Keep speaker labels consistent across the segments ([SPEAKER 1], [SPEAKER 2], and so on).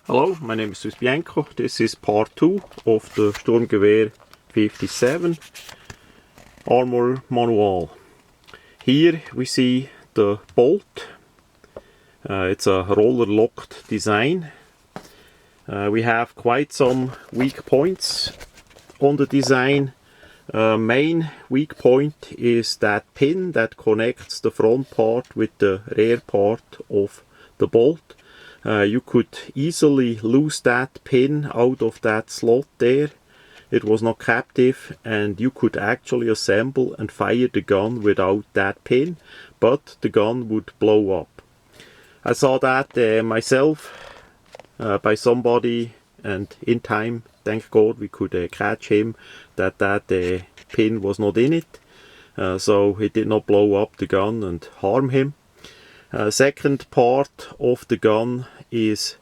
[SPEAKER 1] Hello, my name is Bianco. This is part 2 of the Sturmgewehr 57 Armor Manual. Here we see the bolt. It's a roller locked design. We have quite some weak points on the design. Main weak point is that pin that connects the front part with the rear part of the bolt. You could easily lose that pin out of that slot there. It was not captive and you could actually assemble and fire the gun without that pin, but the gun would blow up. I saw that myself by somebody, and in time, thank God, we could catch him that pin was not in it, so it did not blow up the gun and harm him. Second part of the gun is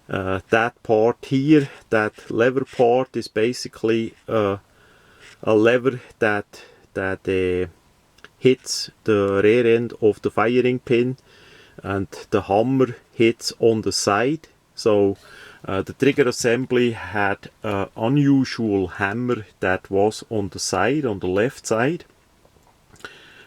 [SPEAKER 1] that part here. That lever part is basically a lever that hits the rear end of the firing pin, and the hammer hits on the side. So the trigger assembly had an unusual hammer that was on the side, on the left side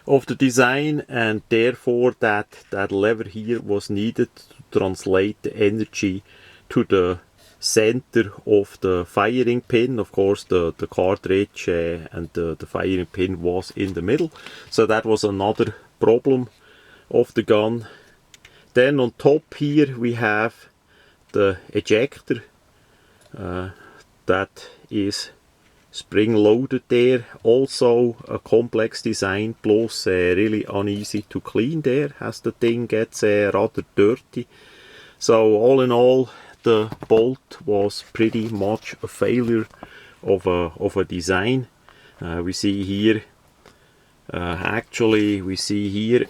[SPEAKER 1] of the design, and therefore that lever here was needed to translate the energy to the center of the firing pin. Of course the cartridge and the firing pin was in the middle, so that was another problem of the gun. Then on top here we have the ejector that is spring loaded there. Also a complex design, plus really uneasy to clean there as the thing gets rather dirty. So all in all, the bolt was pretty much a failure of a design. We see here we see here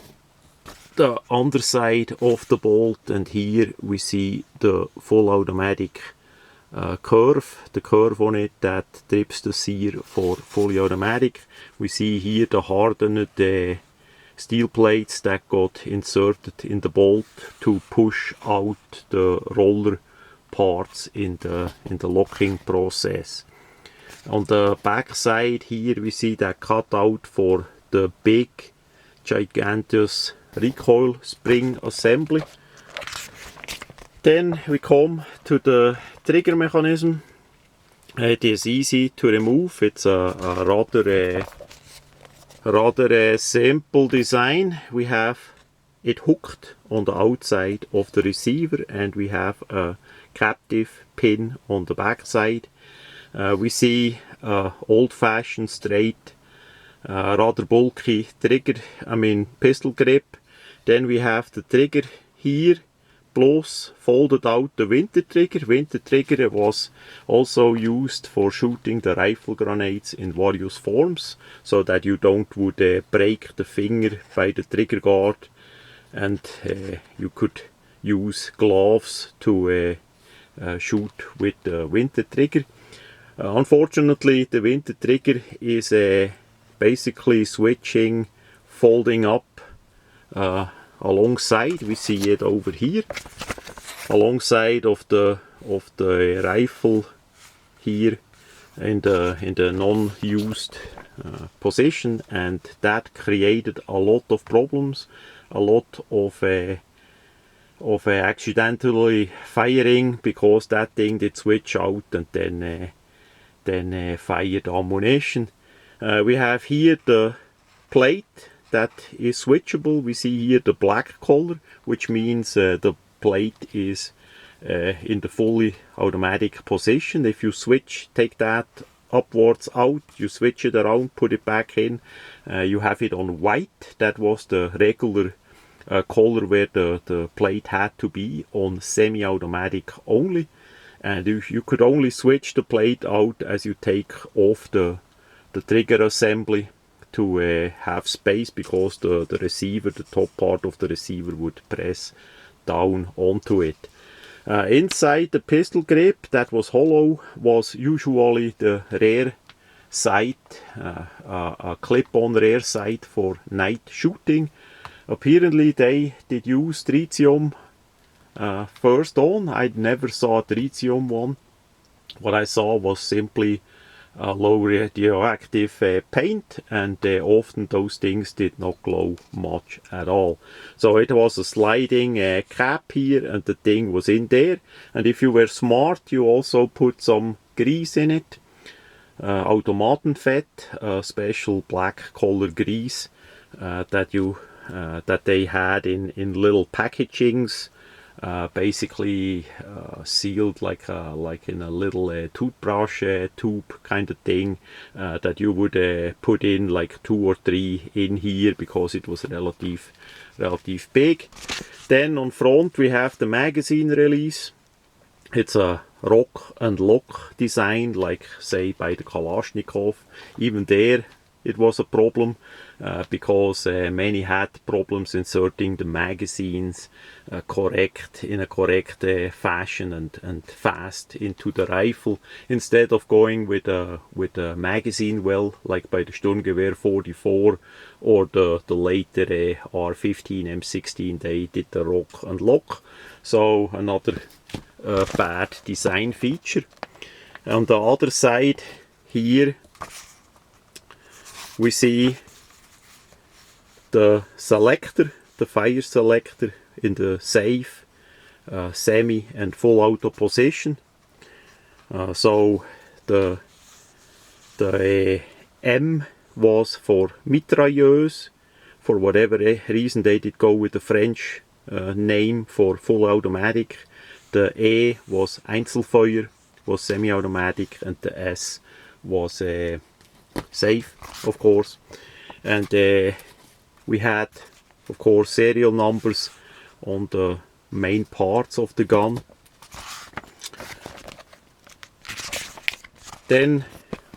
[SPEAKER 1] the underside of the bolt, and here we see the full automatic curve, the curve on it that trips the sear for fully automatic. We see here the hardened steel plates that got inserted in the bolt to push out the roller parts in the locking process. On the back side here we see that cutout for the big gigantus recoil spring assembly. Then we come to the trigger mechanism. It is easy to remove. It's a rather simple design. We have it hooked on the outside of the receiver, and we have a captive pin on the back side. We see old-fashioned straight, rather bulky pistol grip. Then we have the trigger here, plus folded out the winter trigger. Winter trigger was also used for shooting the rifle grenades in various forms, so that you would break the finger by the trigger guard, and you could use gloves to shoot with the winter trigger. Unfortunately, the winter trigger is basically switching, folding up alongside. We see it over here alongside of the rifle here in the non-used position, and that created a lot of problems, a lot of accidentally firing, because that thing did switch out and then fired ammunition. We have here the plate that is switchable. We see here the black color, which means the plate is in the fully automatic position. If you take that upwards out, you switch it around, put it back in, you have it on white. That was the regular color where the plate had to be on semi-automatic only, and you could only switch the plate out as you take off the trigger assembly to have space, because the receiver, the top part of the receiver, would press down onto it. Inside the pistol grip that was hollow was usually the rear sight, a clip-on rear sight for night shooting. Apparently they did use tritium first on. I never saw a tritium one. What I saw was simply low radioactive paint, and often those things did not glow much at all. So it was a sliding cap here, and the thing was in there. And if you were smart, you also put some grease in it, Automatenfett, special black color grease that they had in little packagings. Basically sealed like in a little toothbrush tube kind of thing, that you would put in like 2 or 3 in here because it was relative big. Then on front we have the magazine release. It's a rock and lock design, like say by the Kalashnikov. Even there it was a problem, because many had problems inserting the magazines in a correct fashion and fast into the rifle, instead of going with a magazine well, like by the Sturmgewehr 44 or the later R15 M16. They did the rock and lock, so another bad design feature. On the other side here we see the selector, the fire selector in the safe, semi and full auto position. So the M was for mitrailleuse. For whatever reason they did go with the French name for full automatic. The E was Einzelfeuer, was semi-automatic, and the S was safe, of course. And we had, of course, serial numbers on the main parts of the gun. Then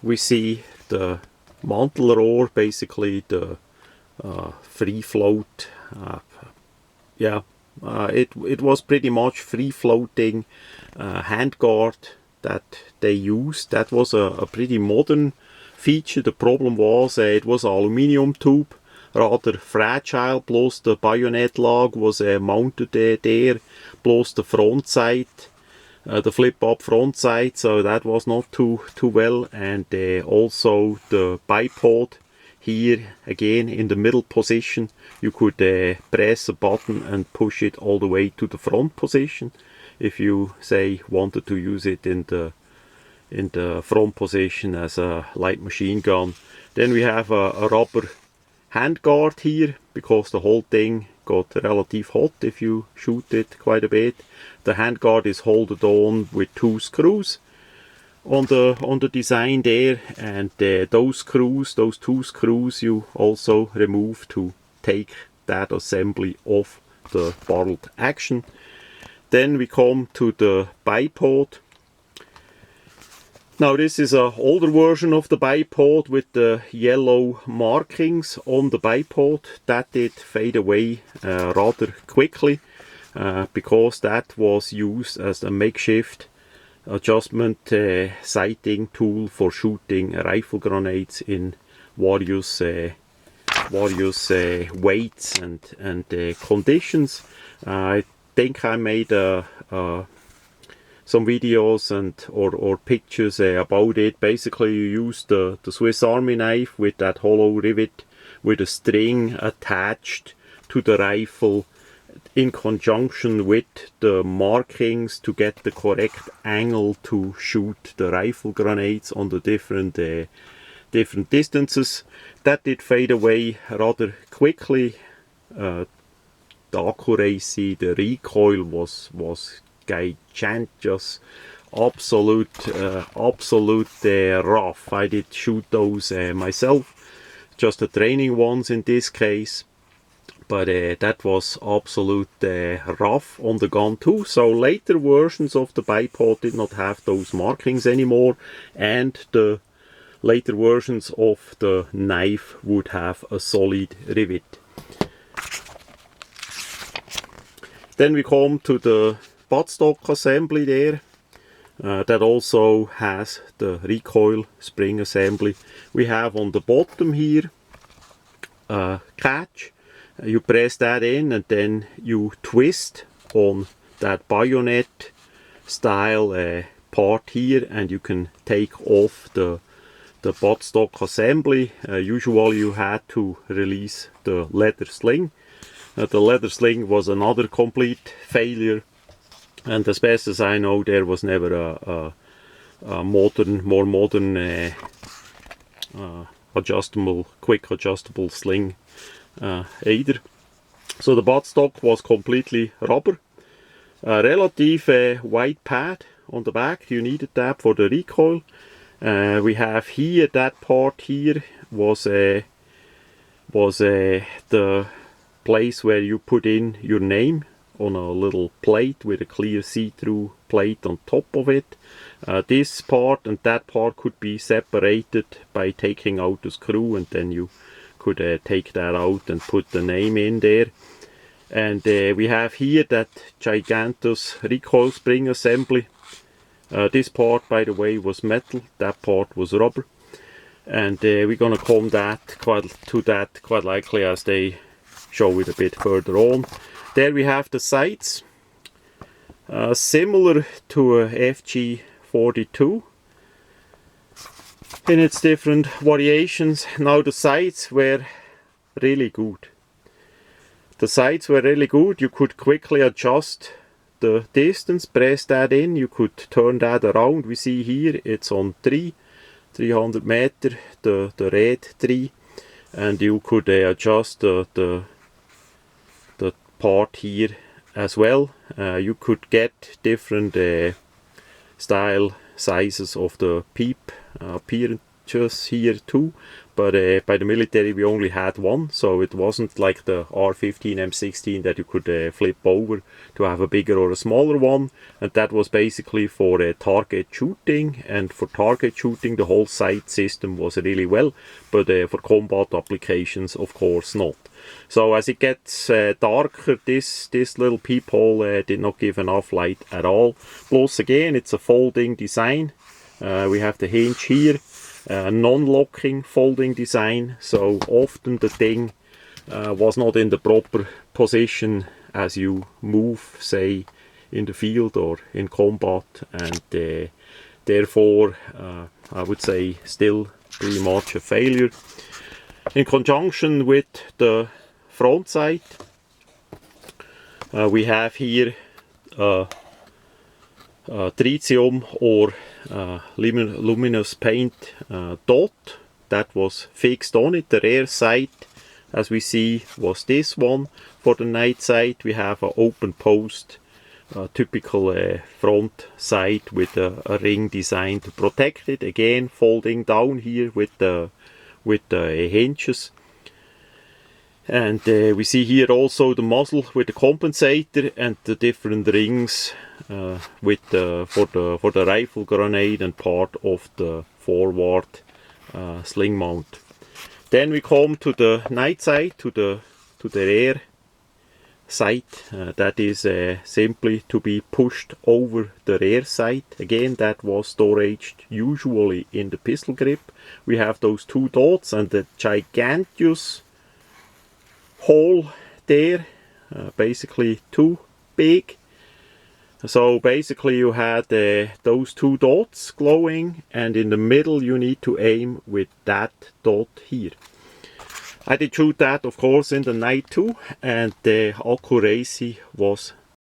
[SPEAKER 1] we see the Mantelrohr, basically the free float. It was pretty much free floating handguard that they used. That was a pretty modern feature. The problem was it was an aluminium tube, rather fragile, plus the bayonet log was mounted there, plus the front sight, the flip up front sight, so that was not too well. And also the bipod here, again in the middle position, you could press a button and push it all the way to the front position if you say wanted to use it in the front position as a light machine gun. Then we have a rubber handguard here, because the whole thing got relative hot if you shoot it quite a bit. The handguard is held on with 2 screws on the design there, and those 2 screws you also remove to take that assembly off the barreled action. Then we come to the bipod. Now this is an older version of the bipod with the yellow markings on the bipod. That did fade away rather quickly, because that was used as a makeshift adjustment sighting tool for shooting rifle grenades in various weights and conditions. I think I made some videos or pictures about it. Basically you use the Swiss Army knife with that hollow rivet with a string attached to the rifle in conjunction with the markings to get the correct angle to shoot the rifle grenades on the different distances. That did fade away rather quickly. The accuracy, the recoil was gigantic, absolute rough. I did shoot those myself, just the training ones in this case, but that was absolute rough on the gun too. So later versions of the bipod did not have those markings anymore, and the later versions of the knife would have a solid rivet. Then we come to the Botstock assembly there. That also has the recoil spring assembly. We have on the bottom here a catch. You press that in and then you twist on that bayonet style part here, and you can take off the Botstock assembly. Usually you had to release the leather sling. The leather sling was another complete failure, and as best as I know, there was never a more modern quick adjustable sling either. So the Botstock was completely rubber. Relative white pad on the back, you needed that for the recoil. We have here, that part here was the place where you put in your name on a little plate with a clear see-through plate on top of it. This part and that part could be separated by taking out the screw, and then you could take that out and put the name in there. And we have here that gigantus recoil spring assembly. This part, by the way, was metal, that part was rubber, and we're gonna come to that quite likely as they show it a bit further on. There we have the sights, similar to a FG42 in its different variations. Now the sights were really good. You could quickly adjust the distance, press that in, you could turn that around. We see here it's on 300 meter, the red 3, and you could adjust the part here as well. You could get different style sizes of the peep appearances here too, but by the military we only had one, so it wasn't like the R15 M16 that you could flip over to have a bigger or a smaller one, and that was basically for target shooting, and for target shooting the whole sight system was really well, but for combat applications of course not. So as it gets darker, this little peephole did not give enough light at all. Plus again, it's a folding design. We have the hinge here, non-locking folding design, so often the thing was not in the proper position as you move, say, in the field or in combat, and therefore I would say still pretty much a failure. In conjunction with the front sight, we have here tritium or luminous paint dot that was fixed on it. The rear sight, as we see, was this one. For the night sight we have an open post, typical front sight with a ring design to protect it, again folding down here with the hinges. And we see here also the muzzle with the compensator and the different rings with for the rifle grenade and part of the forward sling mount. Then we come to the night sight, to the rear sight. That is simply to be pushed over the rear sight. Again, that was storage usually in the pistol grip. We have those two dots and the gigantus hole there, basically too big. So basically you had those two dots glowing, and in the middle you need to aim with that dot here. I did shoot that of course in the night too, and the accuracy was